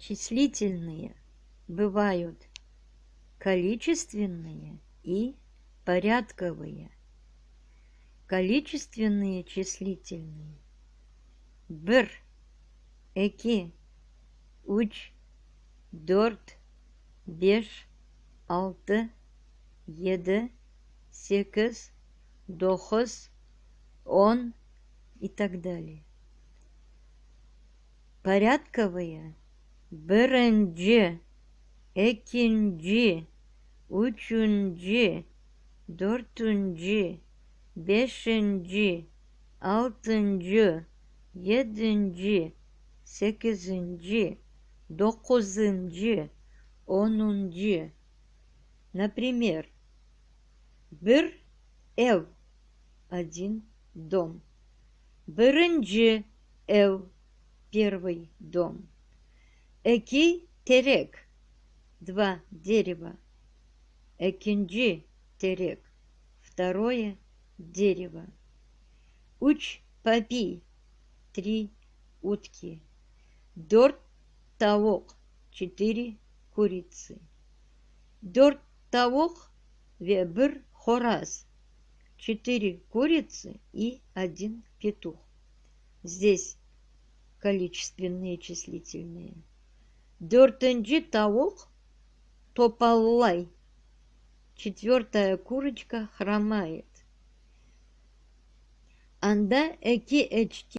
Числительные бывают количественные и порядковые. Количественные числительные: bir, iki, üç, dört, beş, altı, yedi, sekiz, dokuz, он и так далее. Порядковые: birinci, ikinci, üçüncü, dördüncü, beşinci, altıncı, yedinci, sekizinci, dokuzuncu, onuncu. Например, bir ev, один дом. Birinci ev, первый дом. Iki terek, два дерева. İkinci терек, второе дерево. Üç попи, три утки. Dört tavuk, четыре курицы. Dört tavuk ve bir хораз, четыре курицы и один петух. Здесь количественные числительные. Dördüncü tavuk топаллай, четвертая курочка хромает. Анда эки эчки